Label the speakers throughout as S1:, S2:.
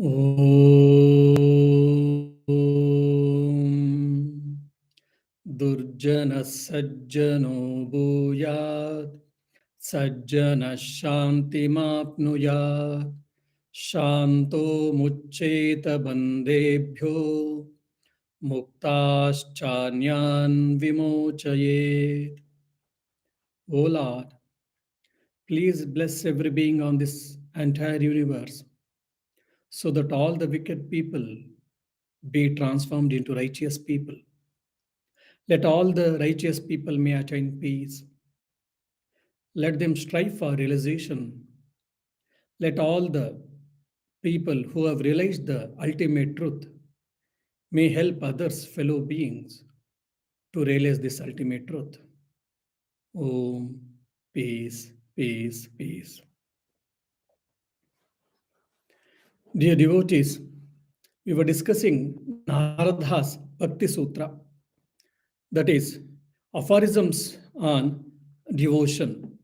S1: Om Durjana Sajjano Bhuyat Sajjana Shanti Mapnuyat Shanto Mucceta Bandebhyo Muktaschanyan Vimochayet. O Lord, please bless every being on this entire universe so that all the wicked people be transformed into righteous people. Let all the righteous people may attain peace. Let them strive for realization. Let all the people who have realized the ultimate truth may help others, fellow beings, to realize this ultimate truth. Om, peace, peace, peace. Dear devotees, we were discussing Narada's Bhakti Sutra, that is, aphorisms on devotion.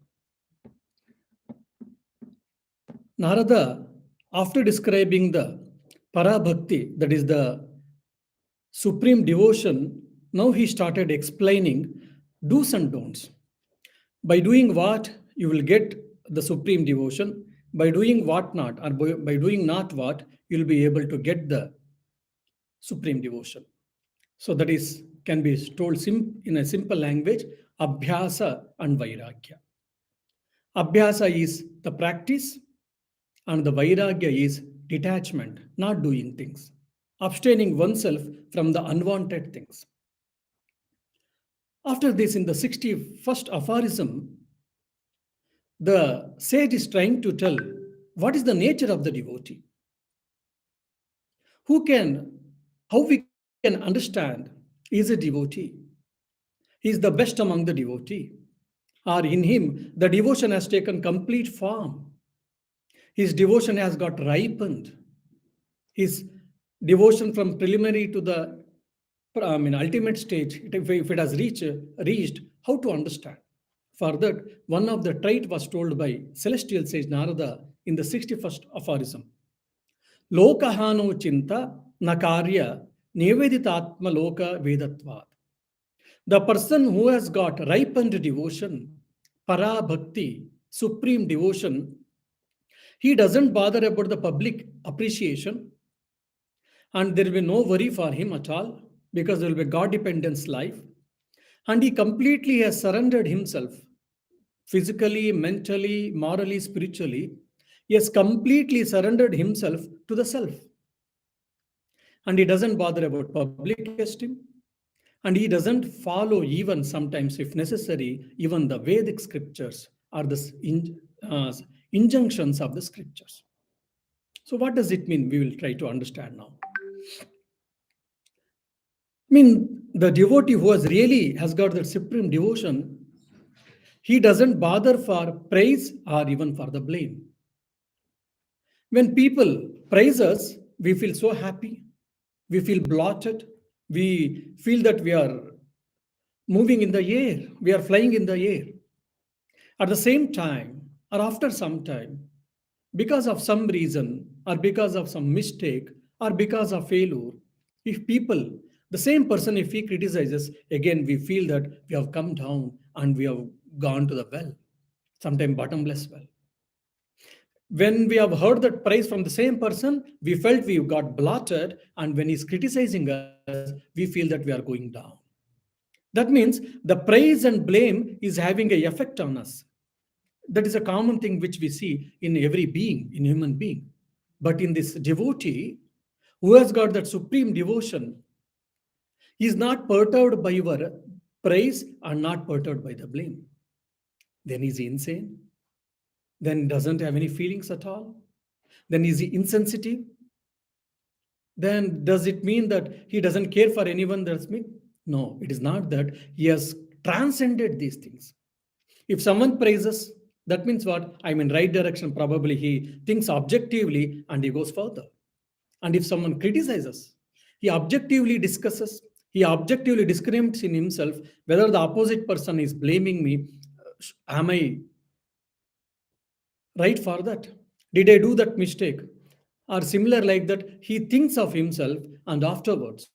S1: Narada, after describing the Parabhakti, that is the supreme devotion, now he started explaining do's and don'ts. By doing what, you will get the supreme devotion. By doing what not, or by doing not what, you will be able to get the supreme devotion. So that is can be told in a simple language, abhyasa and vairagya. Abhyasa is the practice, and the vairagya is detachment, not doing things, abstaining oneself from the unwanted things. After this, in the 61st aphorism, the sage is trying to tell what is the nature of the devotee. How we can understand he is a devotee. He is the best among the devotee. Or in him, the devotion has taken complete form. His devotion has got ripened. His devotion from preliminary to the ultimate stage, if it has reached, how to understand? For that, one of the trait was told by celestial sage Narada in the 61st aphorism. Lokahano chinta nakarya neveditatma loka vedatvat. The person who has got ripened devotion, para bhakti, supreme devotion, he doesn't bother about the public appreciation, and there will be no worry for him at all because there will be God dependence life. And he completely has surrendered himself physically, mentally, morally, spiritually. He has completely surrendered himself to the self. And he doesn't bother about public esteem. And he doesn't follow, even sometimes, if necessary, even the Vedic scriptures or the injunctions of the scriptures. So, what does it mean? We will try to understand now. I mean, the devotee who has got that supreme devotion, he doesn't bother for praise or even for the blame. When people praise us, we feel so happy. We feel blotted. We feel that we are moving in the air. We are flying in the air. At the same time, or after some time, because of some reason, or because of some mistake, or because of failure, the same person, if he criticizes, again we feel that we have come down and we have gone to the well, sometimes bottomless well. When we have heard that praise from the same person, we felt we got blotted, and when he's criticizing us, we feel that we are going down. That means the praise and blame is having an effect on us. That is a common thing which we see in every being, in human being. But in this devotee, who has got that supreme devotion, he is not perturbed by your praise and not perturbed by the blame. Then is he insane? Then doesn't have any feelings at all? Then is he insensitive? Then does it mean that he doesn't care for anyone that's me? No, it is not that. He has transcended these things. If someone praises, that means what? I'm in right direction. Probably he thinks objectively and he goes further. And if someone criticizes, he objectively discusses, he objectively discriminates in himself whether the opposite person is blaming me. Am I right for that? Did I do that mistake? Or similar like that, he thinks of himself and afterwards.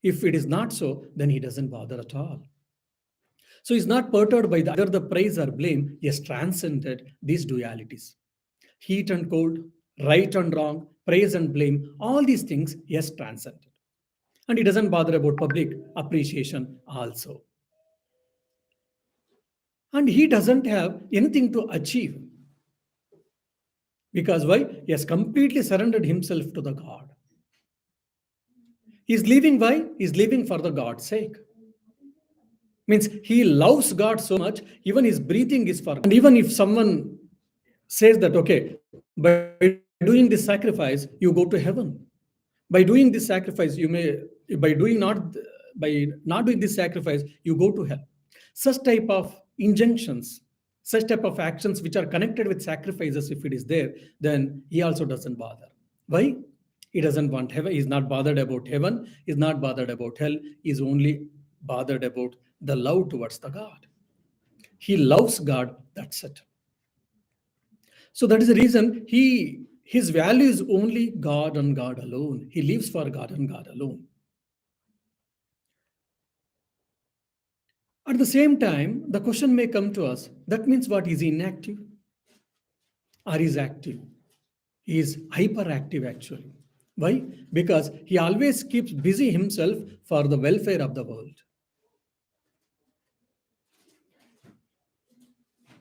S1: If it is not so, then he doesn't bother at all. So he's not perturbed by either the praise or blame. He has transcended these dualities. Heat and cold, right and wrong, praise and blame, all these things he has transcended. And he doesn't bother about public appreciation also. And he doesn't have anything to achieve. Because why? He has completely surrendered himself to the God. He's living why? He's living for the God's sake. Means he loves God so much, even his breathing is for God. And even if someone says that, okay, by doing this sacrifice, you go to heaven. By doing this sacrifice, you may, by doing not, by not doing this sacrifice, you go to hell. Such type of injunctions, such type of actions which are connected with sacrifices, if it is there, then he also doesn't bother. Why? He doesn't want heaven. He's not bothered about heaven. He's not bothered about hell. He's only bothered about the love towards the God. He loves God. That's it. So that is the reason his value is only God and God alone. He lives for God and God alone. At the same time, the question may come to us, that means what? Is he inactive or is active? He is hyperactive actually. Why? Because he always keeps busy himself for the welfare of the world.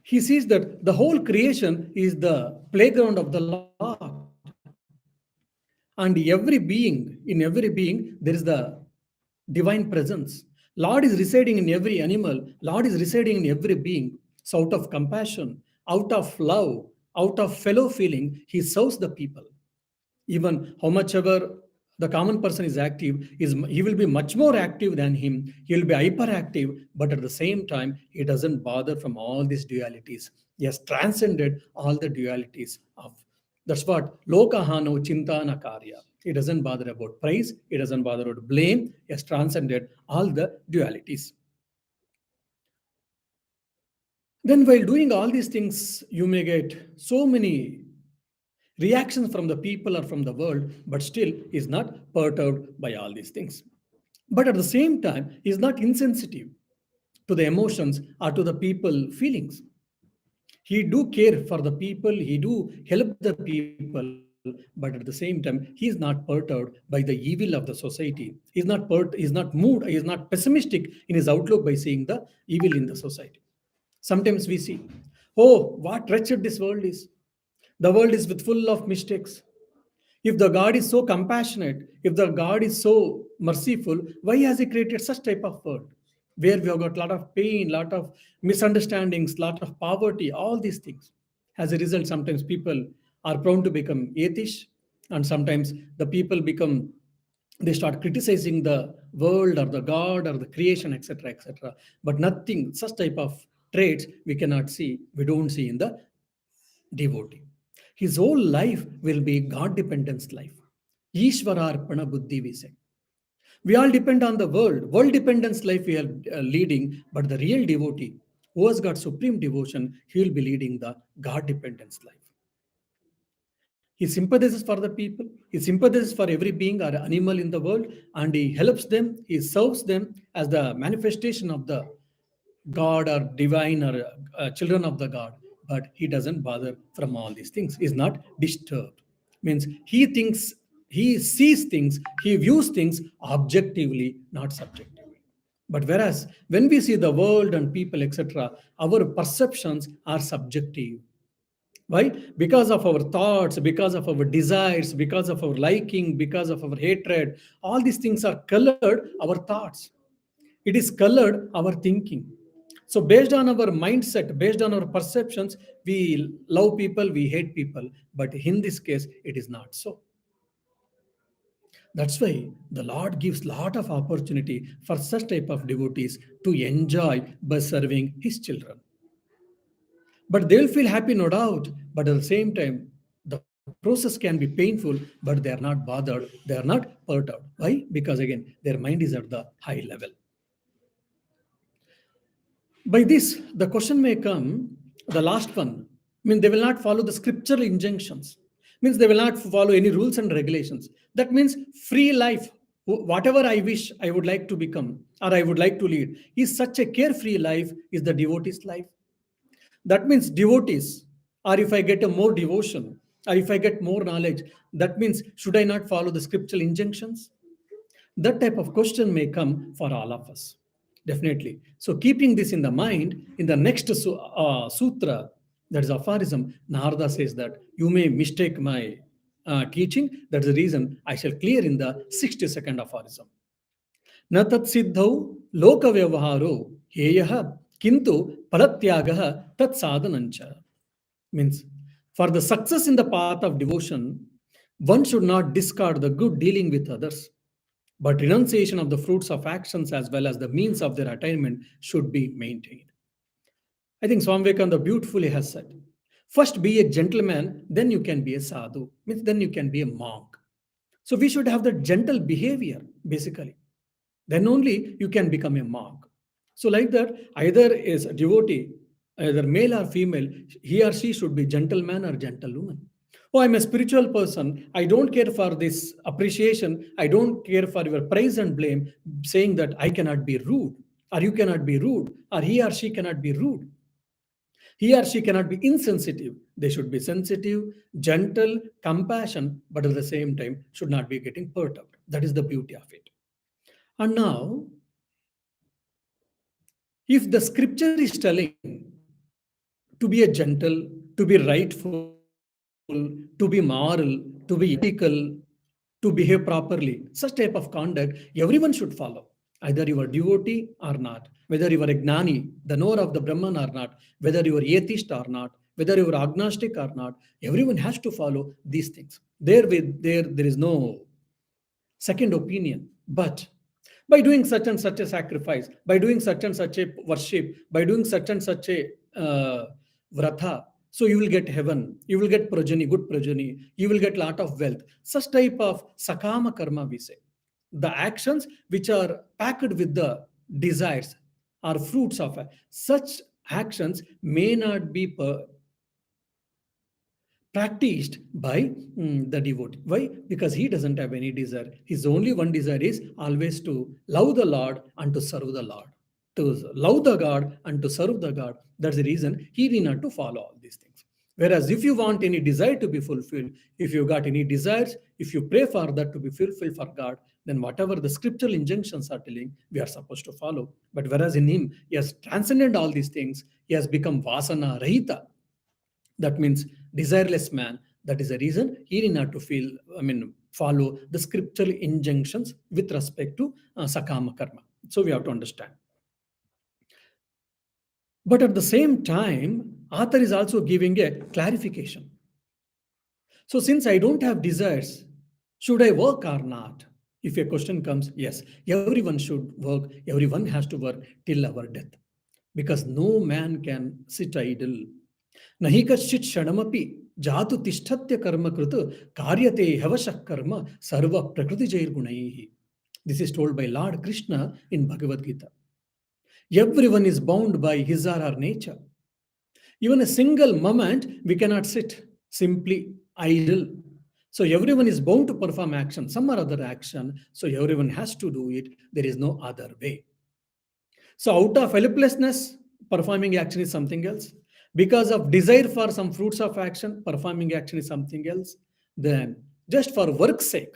S1: He sees that the whole creation is the playground of the Lord. And in every being, there is the divine presence. Lord is residing in every animal. Lord is residing in every being. So out of compassion, out of love, out of fellow feeling, he serves the people. Even how much ever the common person is active, he will be much more active than him. He will be hyperactive, but at the same time, he doesn't bother from all these dualities. He has transcended all the dualities of. That's what lokahano chintana karya. He doesn't bother about praise. He doesn't bother about blame. He has transcended all the dualities. Then, while doing all these things, you may get so many reactions from the people or from the world, but still is not perturbed by all these things. But at the same time, he is not insensitive to the emotions or to the people feelings. He do care for the people, he do help the people, but at the same time, he is not perturbed by the evil of the society. He is not moved, he is not pessimistic in his outlook by seeing the evil in the society. Sometimes we see, oh, what wretched this world is. The world is with full of mistakes. If the God is so compassionate, if the God is so merciful, why has He created such type of world? Where we have got a lot of pain, lot of misunderstandings, lot of poverty, all these things. As a result, sometimes people are prone to become atheists, and sometimes the people become they start criticizing the world or the God or the creation, etc., etc. But nothing, such type of traits we cannot see, we don't see in the devotee. His whole life will be God dependence life. Ishwararpana buddhi, we say. We all depend on the world dependence life we are leading, but the real devotee who has got supreme devotion, he will be leading the God dependence life. He sympathizes for the people, he sympathizes for every being or animal in the world, and he helps them, he serves them as the manifestation of the God or divine or children of the God. But he doesn't bother from all these things. He's not disturbed. Means he thinks, he sees things, he views things objectively, not subjectively. But whereas when we see the world and people, etc., our perceptions are subjective. Why? Because of our thoughts, because of our desires, because of our liking, because of our hatred, all these things are colored our thoughts. It is colored our thinking. So, based on our mindset, based on our perceptions, we love people, we hate people. But in this case, it is not so. That's why the Lord gives lot of opportunity for such type of devotees to enjoy by serving His children. But they'll feel happy, no doubt. But at the same time, the process can be painful, but they are not bothered, they are not perturbed. Why? Because again, their mind is at the high level. By this, the question may come, the last one, means they will not follow the scriptural injunctions, means they will not follow any rules and regulations. That means free life, whatever I wish I would like to become or I would like to lead is such a carefree life, is the devotee's life. That means devotees, or if I get a more devotion, or if I get more knowledge, that means should I not follow the scriptural injunctions? That type of question may come for all of us. Definitely. So, keeping this in the mind, in the next sutra, that is aphorism, Narada says that you may mistake my teaching. That's the reason I shall clear in the 62nd aphorism. न तत्सिद्धौ लोकव्यवहारो हेयः किन्तु फलत्यागः तत्साधनञ्च. Means, for the success in the path of devotion, one should not discard the good dealing with others, but renunciation of the fruits of actions as well as the means of their attainment should be maintained. I think Swami Vivekananda beautifully has said, first be a gentleman, then you can be a sadhu, means then you can be a monk. So we should have that gentle behavior, basically. Then only you can become a monk. So like that, either is a devotee, either male or female, he or she should be gentleman or gentlewoman. Oh, I'm a spiritual person. I don't care for this appreciation. I don't care for your praise and blame, saying that I cannot be rude, or you cannot be rude, or he or she cannot be rude. He or she cannot be insensitive. They should be sensitive, gentle, compassion, but at the same time should not be getting perturbed. That is the beauty of it. And now, if the scripture is telling to be a gentle, to be rightful, to be moral, to be ethical, to behave properly, such type of conduct, everyone should follow. Either you are devotee or not, whether you are a gnani, the knower of the Brahman or not, whether you are atheist or not, whether you are agnostic or not, everyone has to follow these things. There is no second opinion. But by doing such and such a sacrifice, by doing such and such a worship, by doing such and such a vratha, so you will get heaven, you will get progeny, good progeny, you will get lot of wealth. Such type of sakama karma, we say. The actions which are packed with the desires are fruits of such actions may not be practiced by the devotee. Why? Because he doesn't have any desire. His only one desire is always to love the Lord and to serve the Lord. To love the God and to serve the God. That's the reason he need not to follow all these things. Whereas if you want any desire to be fulfilled, if you got any desires, if you pray for that to be fulfilled for God, then whatever the scriptural injunctions are telling, we are supposed to follow. But whereas in him, he has transcended all these things, he has become vasana rahita. That means desireless man. That is the reason he need not to follow the scriptural injunctions with respect to sakama karma. So we have to understand. But at the same time, author is also giving a clarification. So since I don't have desires, should I work or not? If a question comes, yes, everyone should work. Everyone has to work till our death. Because no man can sit idle. Nahi kashchit shanamapi jatu tishtatya karma krutu karyate havashak karma sarva prakriti jair gunaihi. This is told by Lord Krishna in Bhagavad Gita. Everyone is bound by his or her nature. Even a single moment, we cannot sit simply idle. So everyone is bound to perform action, some or other action. So everyone has to do it. There is no other way. So out of helplessness, performing action is something else. Because of desire for some fruits of action, performing action is something else. Then just for work's sake,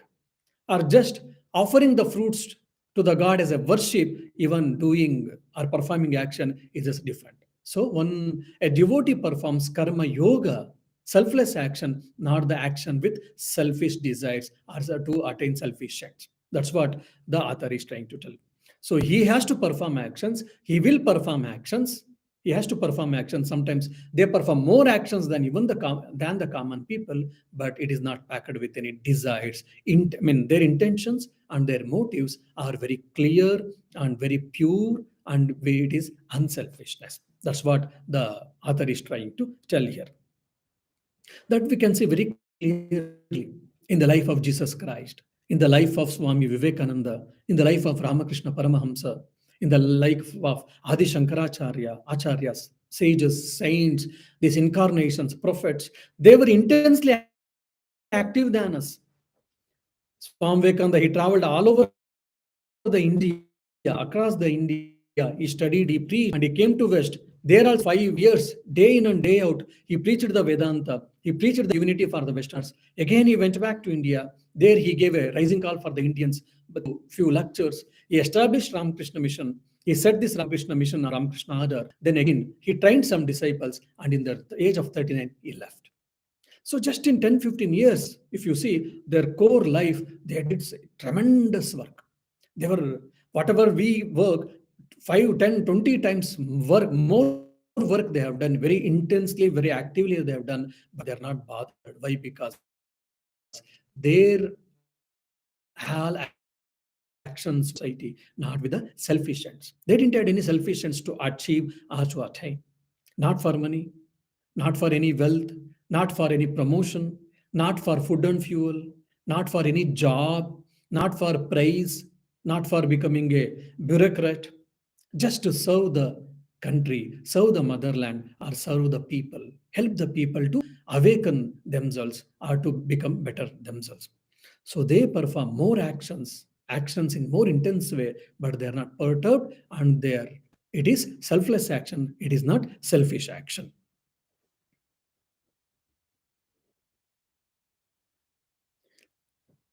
S1: or just offering the fruits to the God as a worship, even doing or performing action is just different. So when a devotee performs karma yoga, selfless action, not the action with selfish desires or to attain selfish acts. That's what the author is trying to tell. So he has to perform actions. He will perform actions. He has to perform actions. Sometimes they perform more actions than even the common people, but it is not packed with any desires. Their intentions and their motives are very clear and very pure, and it is unselfishness. That's what the author is trying to tell here. That we can see very clearly in the life of Jesus Christ, in the life of Swami Vivekananda, in the life of Ramakrishna Paramahamsa, in the life of Adi Shankaracharya, Acharyas. sages, saints, these incarnations, prophets, they were intensely active than us. Swami Vivekananda, he traveled all over the India, across the India. He studied, he preached, and he came to West. There also he spent 5 years, day in and day out. He preached the Vedanta. He preached the unity for the Westerners. Again, he went back to India. There he gave a rising call for the Indians. But few lectures. He established Ramakrishna Mission. He set this Ramakrishna Mission or Ramakrishna Order. Then again, he trained some disciples, and in the age of 39, he left. So just in 10, 15 years, if you see their core life, they did tremendous work. They were, whatever we work, 5, 10, 20 times work, more work they have done very intensely, very actively they have done, but they're not bothered. Why? Because their all actions were towards society, not with the selfish ends. They didn't have any selfish ends to achieve or to attain. Not for money, not for any wealth, not for any promotion, not for food and fuel, not for any job, not for praise, not for becoming a bureaucrat, just to serve the country, serve the motherland, or serve the people, help the people to awaken themselves or to become better themselves. So they perform more actions, actions in more intense way, but they are not perturbed and they are. It is selfless action. It is not selfish action.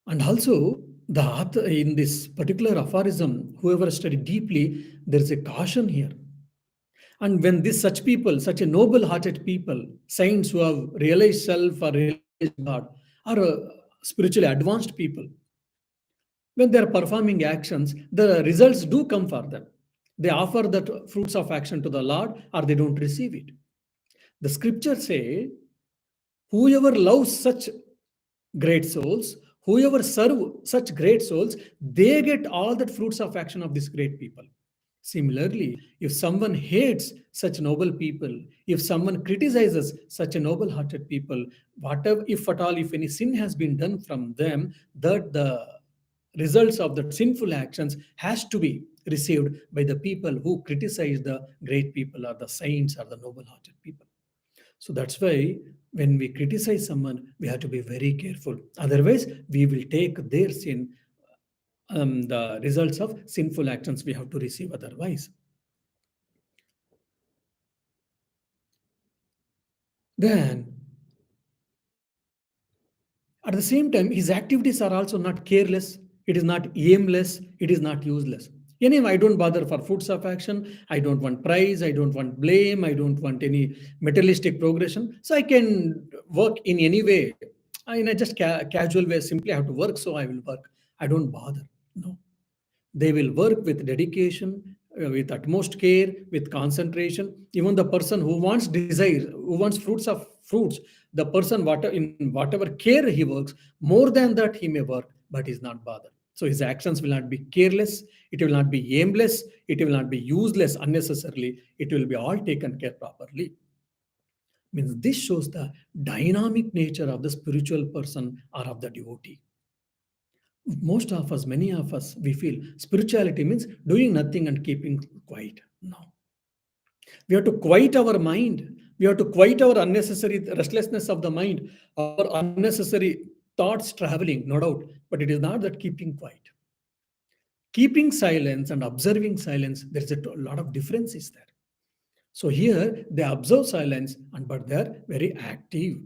S1: And also, the author in this particular aphorism, whoever studied deeply, there is a caution here. And when this such people, such a noble-hearted people, saints who have realized self or realized God, are spiritually advanced people, when they are performing actions, the results do come for them. They offer that fruits of action to the Lord, or they don't receive it. The scriptures say, whoever loves such great souls, whoever serve such great souls, they get all the fruits of action of these great people. Similarly, if someone hates such noble people, if someone criticizes such a noble hearted people, whatever, if at all, if any sin has been done from them, that the results of the sinful actions has to be received by the people who criticize the great people or the saints or the noble hearted people. So that's why when we criticize someone, we have to be very careful. Otherwise, we will take their sin, the results of sinful actions we have to receive otherwise. Then, at the same time, his activities are also not careless, it is not aimless, it is not useless. Anyway, I don't bother for fruits of action, I don't want praise, I don't want blame, I don't want any materialistic progression. So I can work in any way, in a just casual way, simply I have to work, so I will work. I don't bother. No. They will work with dedication, with utmost care, with concentration. Even the person who wants desires, who wants fruits, the person in whatever care he works, more than that he may work, but is not bothered. So his actions will not be careless, it will not be aimless, it will not be useless unnecessarily, it will be all taken care properly. Means this shows the dynamic nature of the spiritual person or of the devotee. Most of us, many of us, we feel spirituality means doing nothing and keeping quiet. No. We have to quiet our mind. We have to quiet our unnecessary restlessness of the mind, our unnecessary thoughts traveling, no doubt. But it is not that keeping quiet. Keeping silence and observing silence, there is a lot of differences there. So here they observe silence, but they are very active.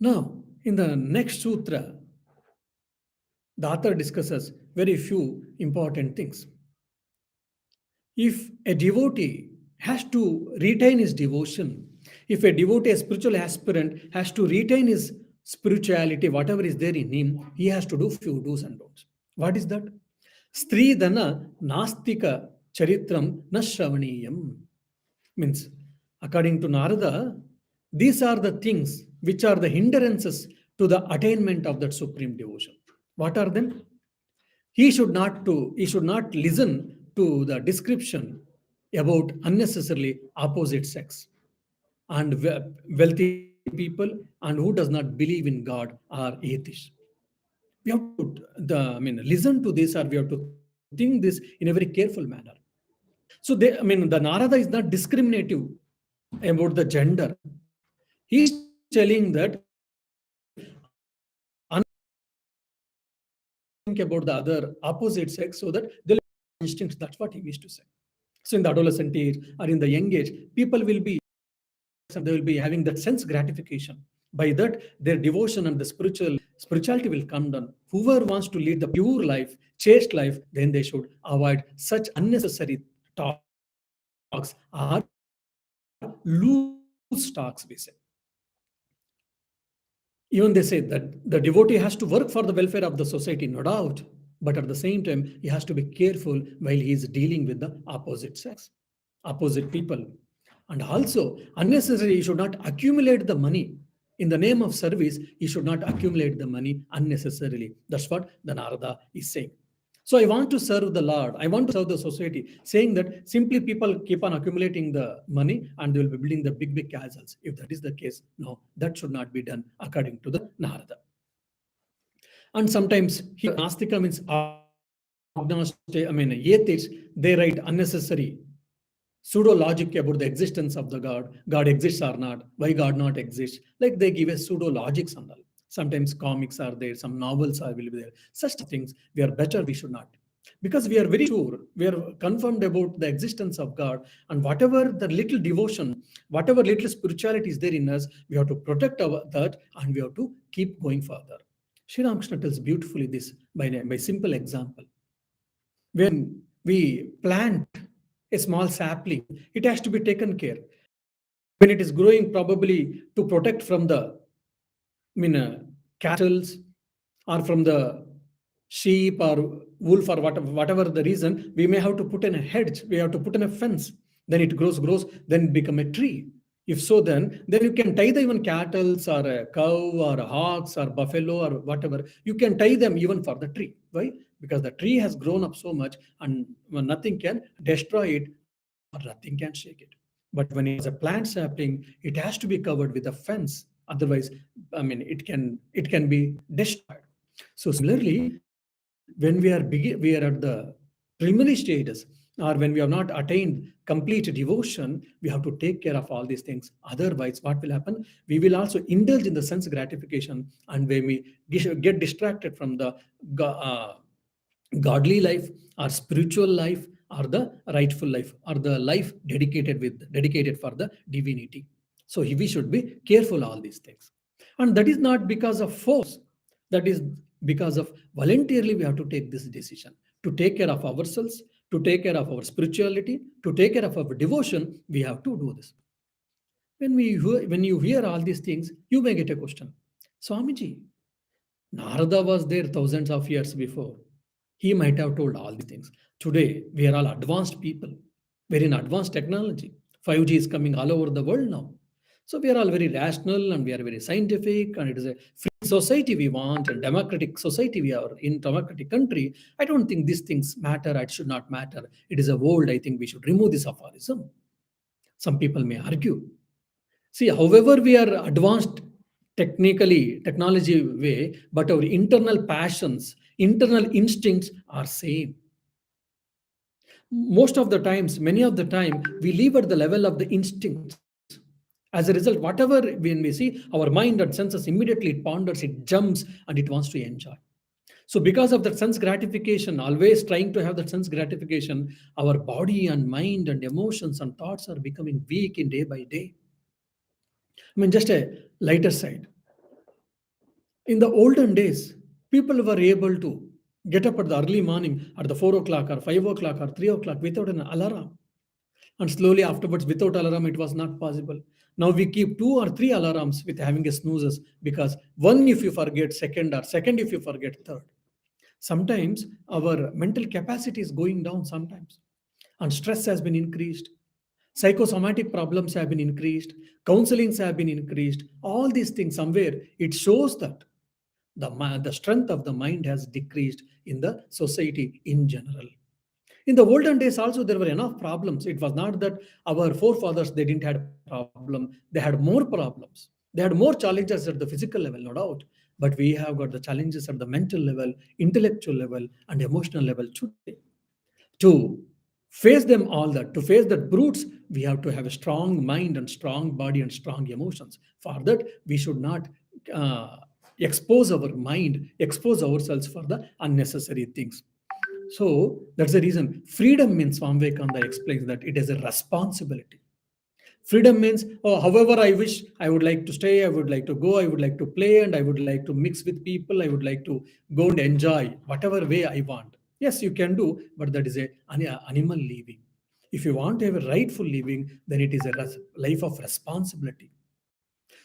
S1: Now, in the next sutra, the author discusses very few important things. If a devotee has to retain his devotion, if a devotee, a spiritual aspirant, has to retain his spirituality, whatever is there in him, he has to do few do's and don'ts. What is that? Stridana nastika charitram na shravaniyam. Means, according to Narada, these are the things which are the hindrances to the attainment of that supreme devotion. What are them? He should not listen to the description about unnecessarily opposite sex and wealthy people and who does not believe in God are atheists. We have to listen to this, or we have to think this in a very careful manner. So they, I mean, the Narada is not discriminative about the gender. He's telling that think about the other opposite sex so that they'll instincts. That's what he wished to say. So in the adolescent age or in the young age, people will be they will be having that sense gratification. By that, their devotion and the spirituality will come down. Whoever wants to lead the pure life, chaste life, then they should avoid such unnecessary talks or loose talks, we say. Even they say that the devotee has to work for the welfare of the society, no doubt, but at the same time, he has to be careful while he is dealing with the opposite sex, opposite people. And also, unnecessarily, he should not accumulate the money. In the name of service, he should not accumulate the money unnecessarily. That's what the Narada is saying. So I want to serve the Lord. I want to serve the society, saying that simply people keep on accumulating the money and they will be building the big, big castles. If that is the case, no, that should not be done according to the Narada. And sometimes here, Nastika means agnostic, I mean, atheists, they write unnecessary pseudo logic about the existence of the God exists or not, why God not exists. Like they give a pseudo logics and all. Sometimes comics are there, some novels are will be there. Such things we are better, we should not. Because we are very sure, we are confirmed about the existence of God, and whatever the little devotion, whatever little spirituality is there in us, we have to protect that and we have to keep going further. Sri Ramakrishna tells beautifully this by simple example. When we plant a small sapling, it has to be taken care. When it is growing, probably to protect from the cattle or from the sheep or wolf or whatever the reason, we may have to put in a hedge, we have to put in a fence. Then it grows, then become a tree. If so, then you can tie the even cattle or a cow or a hogs or buffalo or whatever. You can tie them even for the tree. Why? Because the tree has grown up so much and nothing can destroy it or nothing can shake it. But when it is a plant sapling, it has to be covered with a fence. Otherwise, it can be destroyed. So similarly, when we are at the preliminary stages, or when we have not attained complete devotion, we have to take care of all these things. Otherwise, what will happen? We will also indulge in the sense gratification, and when we get distracted from the godly life or spiritual life or the rightful life or the life dedicated for the divinity. So we should be careful all these things. And that is not because of force. That is because of voluntarily we have to take this decision to take care of ourselves, to take care of our spirituality, to take care of our devotion. We have to do this. When you hear all these things, you may get a question. Swamiji, Narada was there thousands of years before. He might have told all these things. Today, we are all advanced people. We're in advanced technology. 5G is coming all over the world now. So we are all very rational and we are very scientific, and it is a free society we want, and democratic society we are in, democratic country. I don't think these things matter. It should not matter. It is a world. I think we should remove this aphorism. Some people may argue. See, however, we are advanced technology way, but our internal passions, internal instincts are same. Most of the times, many of the time, we live at the level of the instincts. As a result, whatever when we see, our mind and senses immediately it ponders, it jumps, and it wants to enjoy. So, because of that sense gratification, always trying to have that sense gratification, our body and mind and emotions and thoughts are becoming weak in day by day. Just a lighter side. In the olden days, people were able to get up at the early morning at the 4 o'clock or 5 o'clock or 3 o'clock without an alarm. And slowly afterwards, without alarm, it was not possible. Now we keep 2 or 3 alarms with having a snoozes, because one if you forget, second, or second if you forget, third. Sometimes our mental capacity is going down sometimes, and stress has been increased. Psychosomatic problems have been increased, counselings have been increased. All these things, somewhere, it shows that the strength of the mind has decreased in the society in general. In the olden days also, there were enough problems. It was not that our forefathers, they didn't have problem. They had more problems. They had more challenges at the physical level, no doubt. But we have got the challenges at the mental level, intellectual level, and emotional level today. To face them all that. To face that brutes, we have to have a strong mind and strong body and strong emotions. For that, we should not uh, expose our mind, expose ourselves for the unnecessary things. So that's the reason freedom means, Swami Vivekananda explains that it is a responsibility. Freedom means, oh, however I wish, I would like to stay, I would like to go, I would like to play, and I would like to mix with people, I would like to go and enjoy whatever way I want. Yes, you can do, but that is a animal living. If you want to have a rightful living, then it is a life of responsibility.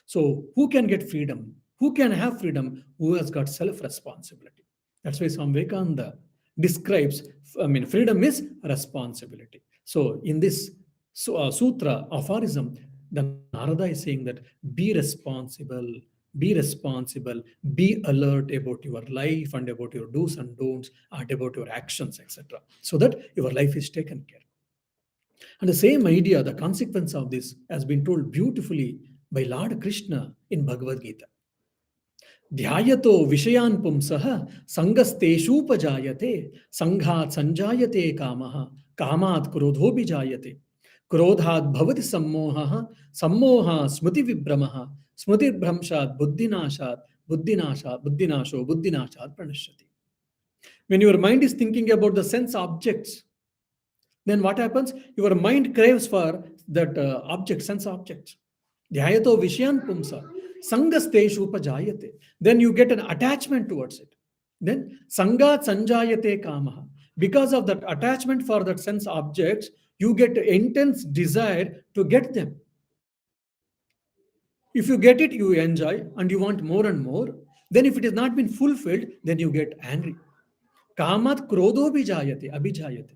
S1: So who can get freedom? Who can have freedom? Who has got self-responsibility? That's why Swami Vivekananda describes, I mean, freedom is responsibility. So in this sutra, aphorism, the Narada is saying that be responsible, be responsible, be alert about your life and about your do's and don'ts and about your actions, etc. So that your life is taken care. And the same idea, the consequence of this, has been told beautifully by Lord Krishna in Bhagavad Gita. Dhyayato vishayan pumsaha sangasteshupajayate sanghat sanjayate kamaha kamat krodho bijayate krodhat bhavati sammoha sammoha smriti vibramaha smriti bhramshat buddhinashat buddhinasho buddhinashat pranashyati. When your mind is thinking about the sense objects, then what happens? Your mind craves for that object, sense objects. Dhyayato vishyan pumsa. Sangasteshu upajayate. Then you get an attachment towards it. Then sangat sanjayate kamaha. Because of that attachment for that sense objects, you get intense desire to get them. If you get it, you enjoy and you want more and more. Then if it has not been fulfilled, then you get angry. Kamat krodho bijayate, abhijayate.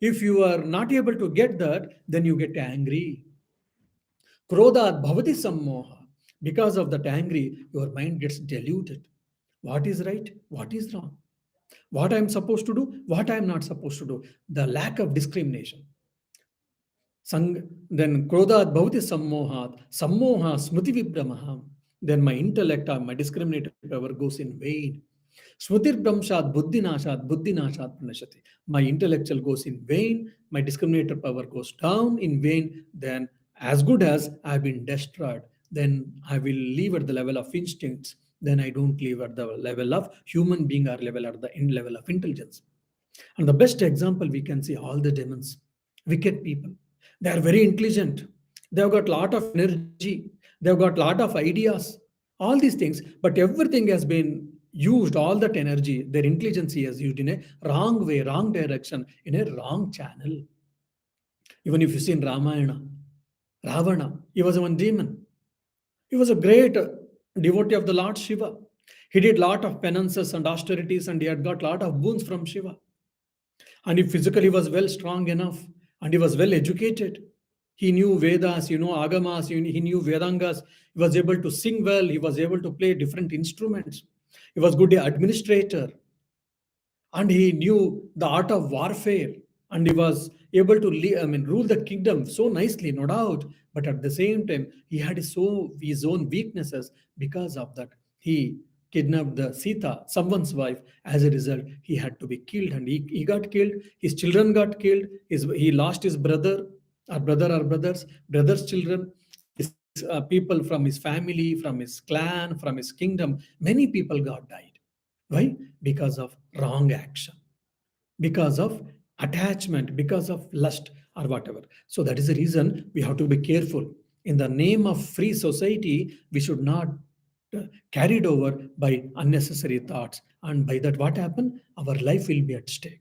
S1: If you are not able to get that, then you get angry. Krodhat bhavati sammoha. Because of that angry, your mind gets diluted. What is right? What is wrong? What I am supposed to do? What I am not supposed to do? The lack of discrimination. Then krodhat bhavati sammohat. Sammoha smriti vibramaha. Then my intellect or my discriminative power goes in vain. Smritir Brahmshat Buddhinashat Pranashati. My intellectual goes in vain, my discriminator power goes down in vain, then as good as I've been destroyed, then I will live at the level of instincts, then I don't live at the level of human being or level at the level of intelligence. And the best example we can see all the demons, wicked people. They are very intelligent. They have got a lot of energy. They have got a lot of ideas. All these things, but everything has been used, all that energy, their intelligence is used in a wrong way, wrong direction, in a wrong channel. Even if you see in Ramayana, Ravana, he was one demon. He was a great devotee of the Lord Shiva. He did lot of penances and austerities and he had got lot of boons from Shiva. And he physically was well strong enough and he was well educated. He knew Vedas, Agamas, he knew Vedangas. He was able to sing well. He was able to play different instruments. He was good administrator. And he knew the art of warfare. And he was able to rule the kingdom so nicely, no doubt. But at the same time, he had his own weaknesses. Because of that, he kidnapped the Sita, someone's wife. As a result, he had to be killed, and he got killed. His children got killed. He lost his brother, or brothers' children. His people from his family, from his clan, from his kingdom. Many people got died. Why? Because of wrong action, because of attachment, because of lust or whatever. So that is the reason we have to be careful. In the name of free society, we should not carried over by unnecessary thoughts. And by that, what happened? Our life will be at stake.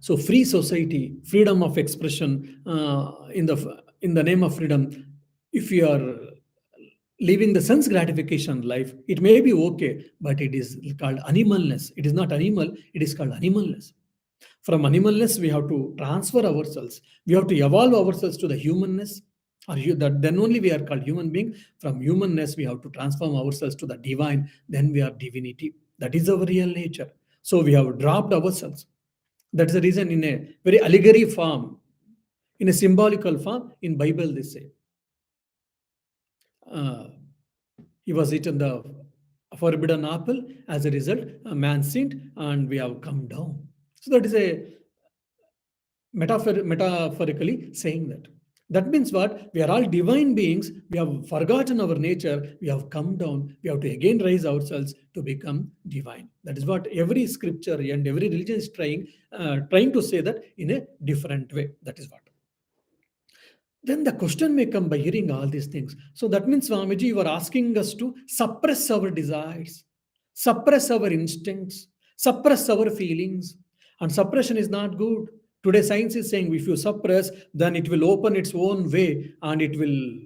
S1: So free society, freedom of expression, in the name of freedom, if you are living the sense gratification life, it may be okay, but it is called animalness. It is not animal, it is called animalness. From animalness, we have to transfer ourselves. We have to evolve ourselves to the humanness, then only we are called human being. From humanness, we have to transform ourselves to the divine. Then we are divinity. That is our real nature. So we have dropped ourselves. That's the reason in a very allegory form, in a symbolical form, in Bible they say, uh, he was eaten the forbidden apple. As a result, a man sinned and we have come down. So that is a metaphorically saying that. That means what? We are all divine beings. We have forgotten our nature. We have come down. We have to again raise ourselves to become divine. That is what every scripture and every religion is trying to say that in a different way. That is what. Then the question may come by hearing all these things. So that means, Swamiji, you are asking us to suppress our desires, suppress our instincts, suppress our feelings. And suppression is not good. Today, science is saying if you suppress, then it will open its own way and it will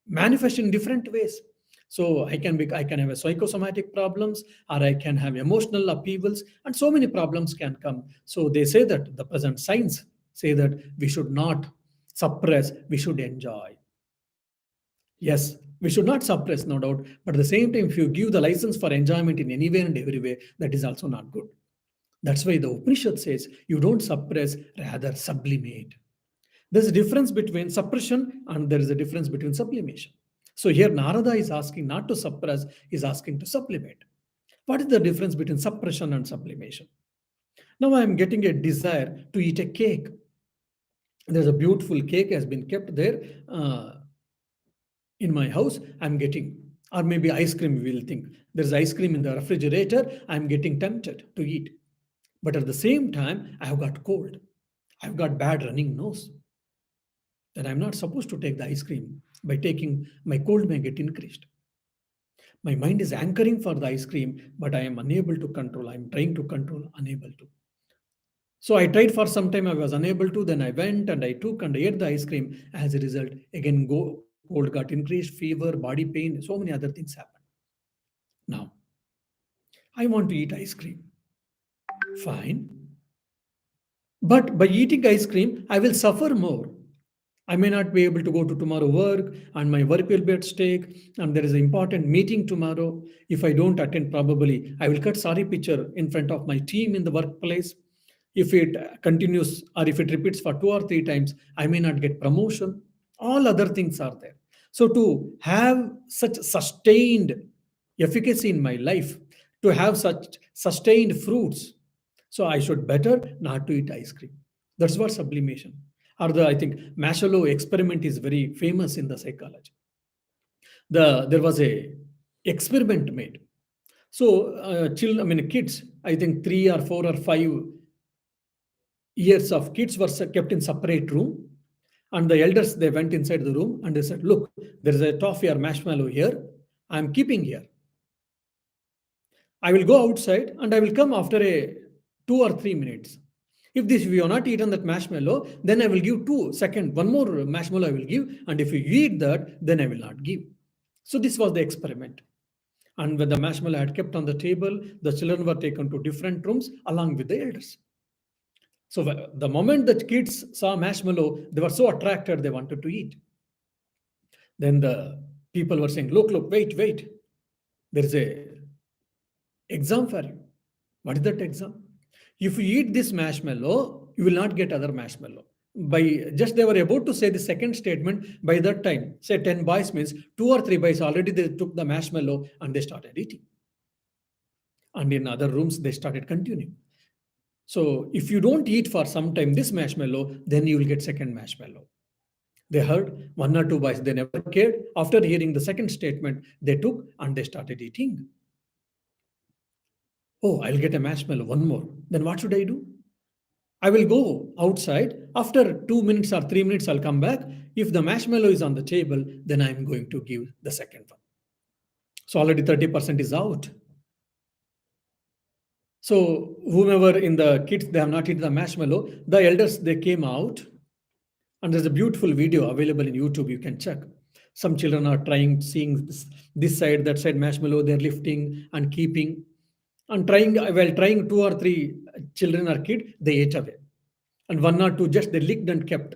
S1: manifest in different ways. So I can have a psychosomatic problems, or I can have emotional upheavals, and so many problems can come. So they say that the present science say that we should not suppress, we should enjoy. Yes, we should not suppress, no doubt, but at the same time, if you give the license for enjoyment in any way and every way, that is also not good. That's why the Upanishad says you don't suppress, rather sublimate. There's a difference between suppression and there is a difference between sublimation. So here Narada is asking not to suppress, is asking to sublimate. What is the difference between suppression and sublimation? Now I am getting a desire to eat a cake. There's a beautiful cake has been kept there in my house. I'm getting, or maybe ice cream. We will think there's ice cream in the refrigerator. I'm getting tempted to eat, but at the same time, I have got cold. I've got bad running nose. Then I'm not supposed to take the ice cream. By taking, my cold may get increased. My mind is anchoring for the ice cream, but I am unable to control. I'm trying to control, unable to. So I tried for some time, I was unable to. Then I went and I took and I ate the ice cream. As a result, again, cold got increased, fever, body pain, so many other things happened. Now, I want to eat ice cream. Fine. But by eating ice cream, I will suffer more. I may not be able to go to tomorrow work, and my work will be at stake, and there is an important meeting tomorrow. If I don't attend, probably I will cut sorry picture in front of my team in the workplace. If it continues or if it repeats for 2 or 3 times, I may not get promotion. All other things are there. So to have such sustained efficacy in my life, to have such sustained fruits, so I should better not to eat ice cream. That's what sublimation. Or I think Maslow experiment is very famous in the psychology. There was a experiment made. So children, I mean kids, I think 3 or 4 or 5 years of kids were kept in separate room, and the elders they went inside the room and they said, "Look, there is a toffee or marshmallow here. I am keeping here. I will go outside and I will come after a 2 or 3 minutes. If you have not eaten that marshmallow, then I will give 2 seconds, one more marshmallow I will give, and if you eat that, then I will not give." So this was the experiment. And when the marshmallow had kept on the table, the children were taken to different rooms along with the elders. So the moment the kids saw marshmallow, they were so attracted they wanted to eat. Then the people were saying, look, wait. There is a exam for you. What is that exam? If you eat this marshmallow, you will not get other marshmallow. By just they were about to say the second statement, by that time, say 10 boys means 2 or 3 boys already they took the marshmallow and they started eating. And in other rooms, they started continuing. So if you don't eat for some time this marshmallow, then you will get second marshmallow. They heard 1 or 2 boys, they never cared. After hearing the second statement, they took and they started eating. Oh, I'll get a marshmallow, one more. Then what should I do? I will go outside. After 2 minutes or 3 minutes, I'll come back. If the marshmallow is on the table, then I'm going to give the second one. So already 30% is out. So whomever in the kids, they have not eaten the marshmallow, the elders, they came out. And there's a beautiful video available in YouTube, you can check. Some children are trying, seeing this side, that side marshmallow, they're lifting and keeping. And trying 2 or 3 children or kid, they ate away. And 1 or 2 just they licked and kept.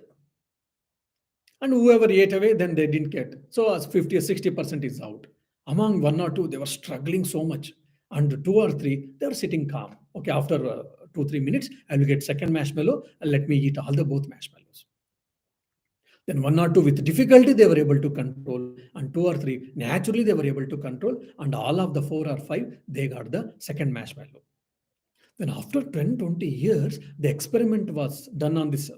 S1: And whoever ate away, then they didn't get. So as 50 or 60% is out. Among 1 or 2, they were struggling so much. And 2 or 3, they were sitting calm. Okay, after 2 or 3 minutes, I will get second marshmallow and let me eat all the both marshmallows. Then 1 or 2 with difficulty they were able to control, and 2 or 3 naturally they were able to control, and all of the 4 or 5 they got the second marshmallow. Then after 10, 20 years, the experiment was done on this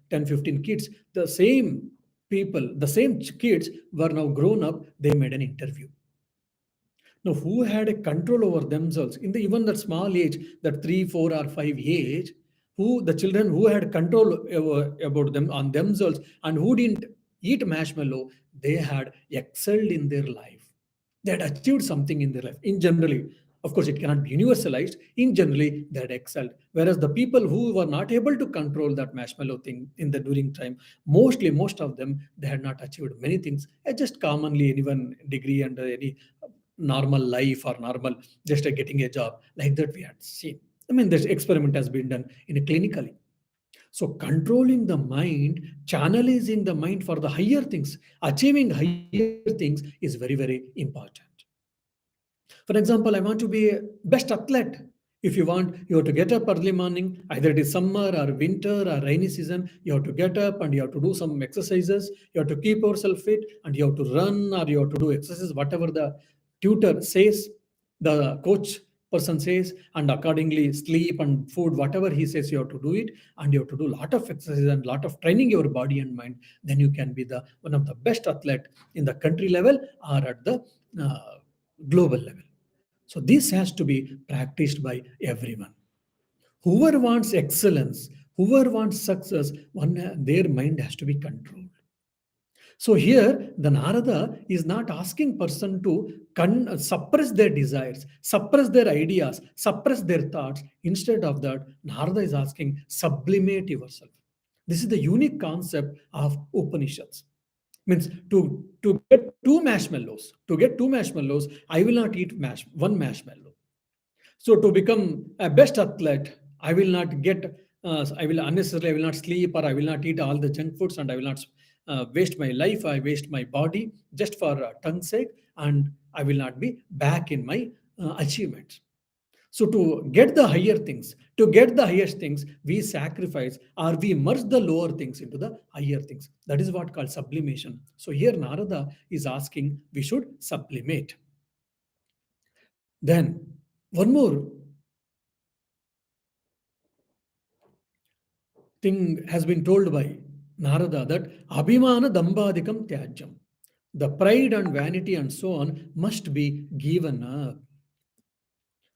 S1: 10, 15 kids. The same people, the same kids were now grown up. They made an interview. Now, who had a control over themselves in the even that small age, that 3, 4, or 5 age, who the children who had control about them on themselves and who didn't eat marshmallow, they had excelled in their life. They had achieved something in their life. In generally, of course, it cannot be universalized. In generally, they had excelled. Whereas the people who were not able to control that marshmallow thing in the during time, mostly most of them, they had not achieved many things. Just commonly anyone degree and any normal life or normal just getting a job like that we had seen. I mean, this experiment has been done in a clinically. So controlling the mind, channelizing the mind for the higher things, achieving higher things is very, very important. For example, I want to be a best athlete. If you want, you have to get up early morning, either it is summer or winter or rainy season, you have to get up and you have to do some exercises, you have to keep yourself fit and you have to run or you have to do exercises, whatever the tutor says, the coach person says, and accordingly sleep and food, whatever he says, you have to do it, and you have to do a lot of exercises and lot of training your body and mind. Then you can be the one of the best athlete in the country level or at the global level. So this has to be practiced by everyone. Whoever wants excellence, whoever wants success, their mind has to be controlled. So here, the Narada is not asking person to suppress their desires, suppress their ideas, suppress their thoughts. Instead of that, Narada is asking sublimate yourself. This is the unique concept of Upanishads. Means to get two marshmallows, I will not eat one marshmallow. So to become a best athlete, I will not get, I will unnecessarily, I will not sleep or I will not eat all the junk foods and I will not waste my life, I waste my body just for tongue's sake and I will not be back in my achievements. So to get the highest things, we sacrifice or we merge the lower things into the higher things. That is what called sublimation. So here Narada is asking we should sublimate. Then one more thing has been told by Narada that Abhimana Dambadikam Tyajam. The pride and vanity and so on must be given up.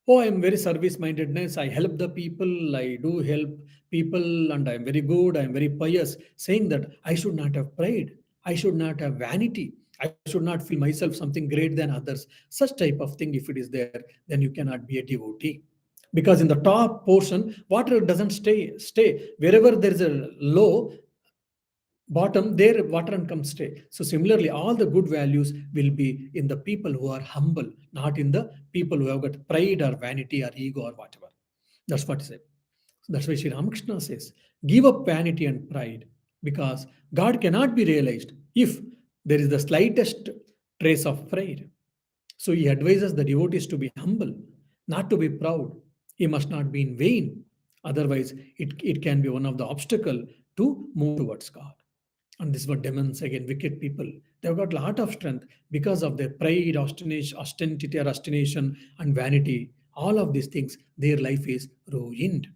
S1: Oh, I am very service mindedness. I help the people. I do help people and I am very good. I am very pious. Saying that I should not have pride. I should not have vanity. I should not feel myself something great than others. Such type of thing, if it is there, then you cannot be a devotee. Because in the top portion, water doesn't stay. Wherever there is a low, bottom there water and come stay. So similarly all the good values will be in the people who are humble, not in the people who have got pride or vanity or ego or whatever. That's what he said. That's why Sri Ramakrishna says give up vanity and pride, because God cannot be realized if there is the slightest trace of pride. So he advises the devotees to be humble, not to be proud. He must not be in vain, otherwise it can be one of the obstacle to move towards God. And this is what demons, again, wicked people. They've got a lot of strength because of their pride, ostentation, or ostination, and vanity. All of these things, their life is ruined.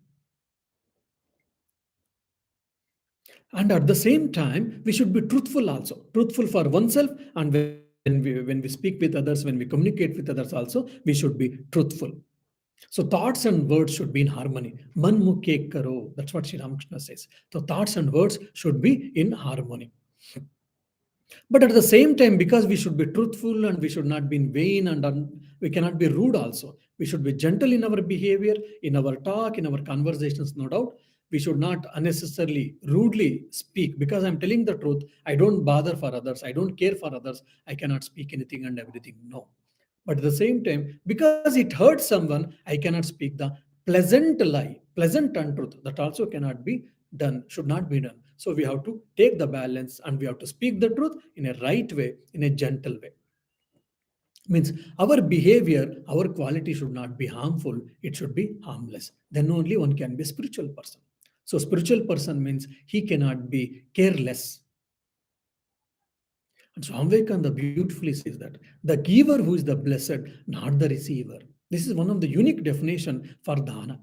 S1: And at the same time, we should be truthful also. Truthful for oneself, and when we speak with others, when we communicate with others also, we should be truthful. So thoughts and words should be in harmony. Man muke karo. That's what Sri Ramakrishna says. So thoughts and words should be in harmony. But at the same time, because we should be truthful and we should not be in vain and we cannot be rude also. We should be gentle in our behavior, in our talk, in our conversations, no doubt. We should not unnecessarily rudely speak, because I'm telling the truth. I don't bother for others. I don't care for others. I cannot speak anything and everything. No. But at the same time, because it hurts someone, I cannot speak the pleasant lie, pleasant untruth. That also cannot be done, should not be done. So we have to take the balance and we have to speak the truth in a right way, in a gentle way. Means our behavior, our quality should not be harmful, it should be harmless. Then only one can be a spiritual person. So spiritual person means he cannot be careless. And Swami Vivekananda beautifully says that the giver who is the blessed, not the receiver. This is one of the unique definition for dana.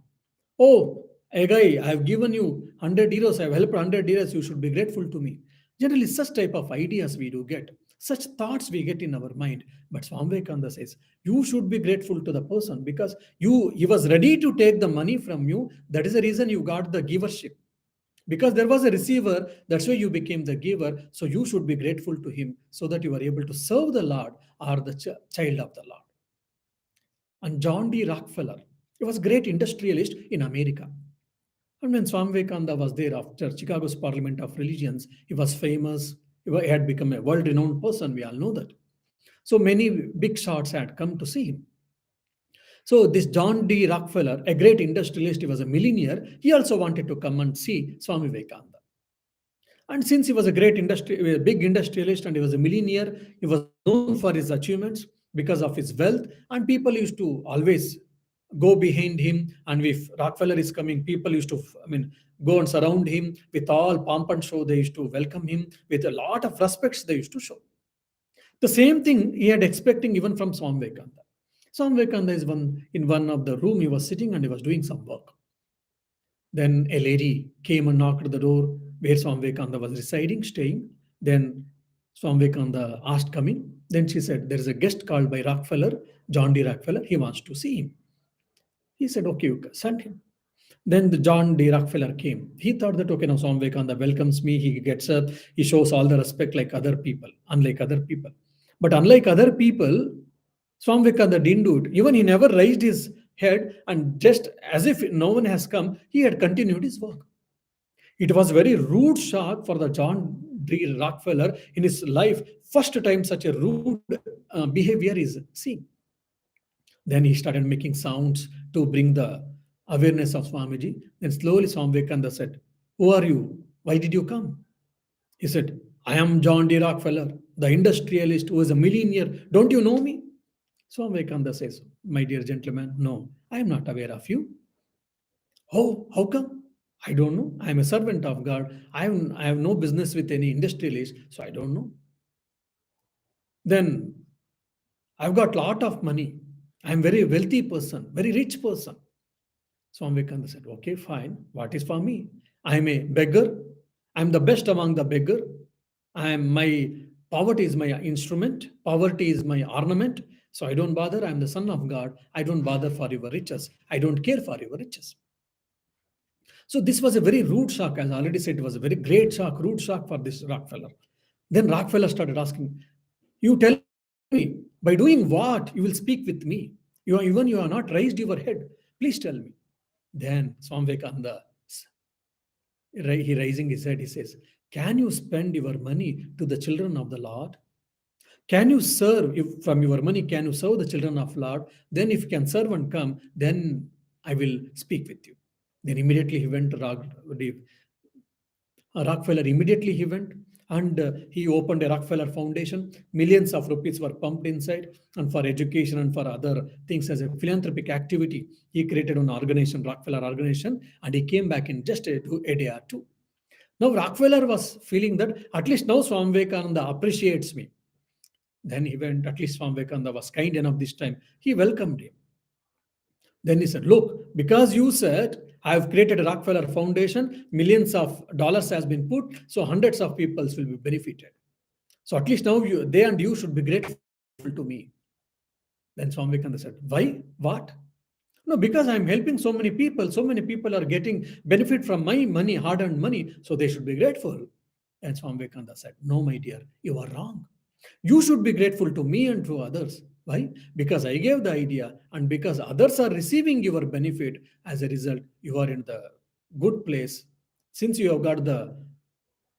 S1: Oh, a guy, I have given you 100 euros, I have helped 100 euros, you should be grateful to me. Generally, such type of ideas we do get, such thoughts we get in our mind. But Swami Vivekananda says, you should be grateful to the person because he was ready to take the money from you. That is the reason you got the givership. Because there was a receiver, that's why you became the giver. So you should be grateful to him so that you are able to serve the Lord or the child of the Lord. And John D. Rockefeller, he was a great industrialist in America. And when Swami Vivekananda was there after Chicago's Parliament of Religions, he was famous. He had become a world-renowned person. We all know that. So many big shots had come to see him. So this John D. Rockefeller, a great industrialist, he was a millionaire. He also wanted to come and see Swami Vivekananda. And since he was a big industrialist and he was a millionaire, he was known for his achievements because of his wealth, and people used to always go behind him. And if Rockefeller is coming, people used to, go and surround him with all pomp and show. They used to welcome him with a lot of respects they used to show. The same thing he had expecting even from Swami Vivekananda. Swami Vivekananda is in one of the room he was sitting and he was doing some work. Then a lady came and knocked at the door where Swami Vivekananda was residing, staying. Then Swami Vivekananda asked coming. Then she said, there is a guest called by Rockefeller, John D. Rockefeller. He wants to see him. He said, okay, you send him. Then the John D. Rockefeller came. He thought that, okay, now Swami Vivekananda welcomes me. He gets up. He shows all the respect like other people, unlike other people. But unlike other people, Swami Vivekananda didn't do it. Even he never raised his head, and just as if no one has come, he had continued his work. It was a very rude shock for the John D. Rockefeller in his life. First time such a rude behavior is seen. Then he started making sounds to bring the awareness of Swamiji. Then slowly Swami Vivekananda said, who are you? Why did you come? He said, I am John D. Rockefeller, the industrialist who is a millionaire. Don't you know me? Swami Vivekananda says, my dear gentleman, no, I am not aware of you. Oh, how come? I don't know. I am a servant of God. I have no business with any industrialist, so I don't know. Then I've got a lot of money. I'm very wealthy person, very rich person. Swami Vivekananda said, okay, fine. What is for me? I'm a beggar. I'm the best among the beggar. My poverty is my instrument. Poverty is my ornament. So I don't bother. I'm the son of God. I don't bother for your riches. I don't care for your riches. So this was a very rude shock. As I already said, it was a very great shock, rude shock for this Rockefeller. Then Rockefeller started asking, you tell me, by doing what you will speak with me? You are not raised your head. Please tell me. Then Swami Vivekananda, he raising his head, he says, can you spend your money to the children of the Lord? Can you serve, if from your money, can you serve the children of Lord? Then if you can serve and come, then I will speak with you. Then immediately he went to Rockefeller. Immediately he went and he opened a Rockefeller Foundation. Millions of rupees were pumped inside, and for education and for other things as a philanthropic activity, he created an organization, Rockefeller Organization, and he came back in just a day or two. Now Rockefeller was feeling that at least now Swami Vivekananda appreciates me. Then he went, at least Swami Vivekananda was kind enough this time. He welcomed him. Then he said, look, because you said I have created a Rockefeller Foundation, millions of dollars has been put, so hundreds of people will be benefited. So at least now they and you should be grateful to me. Then Swami Vivekananda said, why? What? No, because I'm helping so many people. So many people are getting benefit from my money, hard-earned money, so they should be grateful. And Swami Vivekananda said, no, my dear, you are wrong. You should be grateful to me and to others. Why? Because I gave the idea, and because others are receiving your benefit. As a result, you are in the good place. Since you have got the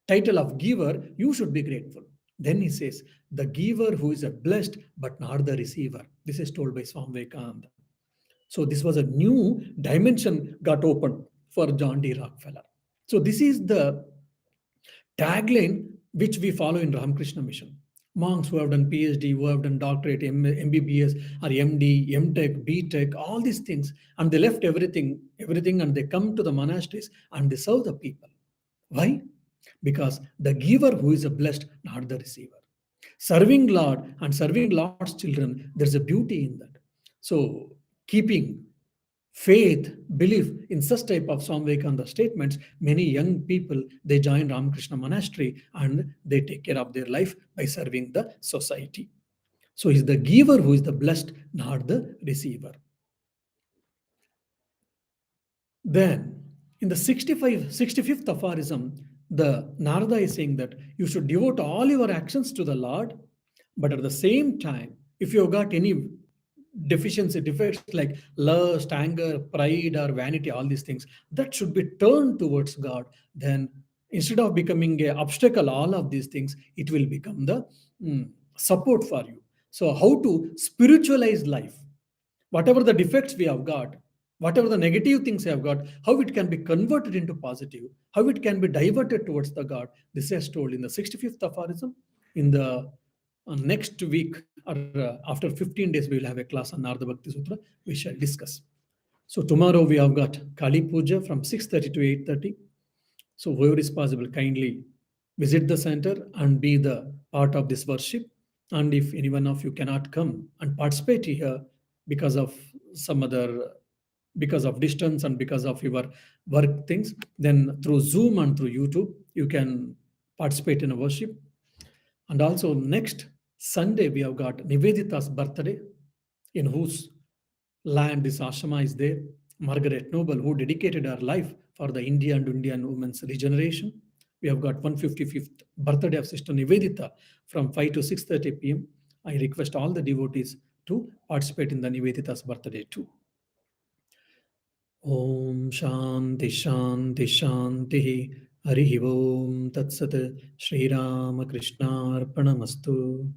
S1: title of giver, you should be grateful. Then he says, the giver who is a blessed but not the receiver. This is told by Swami Vivekananda. So this was a new dimension got opened for John D. Rockefeller. So this is the tagline which we follow in Ramakrishna Mission. Monks who have done PhD, who have done doctorate, MBBS or MD, MTech, BTech, all these things, and they left everything, and they come to the monasteries and they serve the people. Why? Because the giver who is a blessed, not the receiver. Serving Lord and serving Lord's children, there's a beauty in that. So keeping faith, belief in such type of Swami Vivekananda statements, many young people, they join Ramakrishna monastery and they take care of their life by serving the society. So it's the giver who is the blessed, not the receiver. Then, in the 65th aphorism, the Narada is saying that you should devote all your actions to the Lord, but at the same time, if you have got any deficiency, defects like lust, anger, pride, or vanity, all these things, that should be turned towards God. Then, instead of becoming an obstacle, all of these things, it will become the support for you. So, how to spiritualize life? Whatever the defects we have got, whatever the negative things we have got, how it can be converted into positive, how it can be diverted towards the God. This is told in the 65th aphorism. In the next week or after 15 days, we will have a class on Narada Bhakti Sutra. We shall discuss. So tomorrow we have got Kali Puja from 6:30 to 8:30. So whoever is possible, kindly visit the center and be the part of this worship. And if any one of you cannot come and participate here because of some other, because of distance and because of your work things, then through Zoom and through YouTube, you can participate in a worship. And also next Sunday, we have got Nivedita's birthday, in whose land this ashrama is there. Margaret Noble, who dedicated her life for the India and Indian women's regeneration. We have got 155th birthday of Sister Nivedita from 5 to 6:30 p.m. I request all the devotees to participate in the Nivedita's birthday too. Om Shanti Shanti Shanti Harihi Om Tat Sat Shri Ramakrishna Arpanamastu.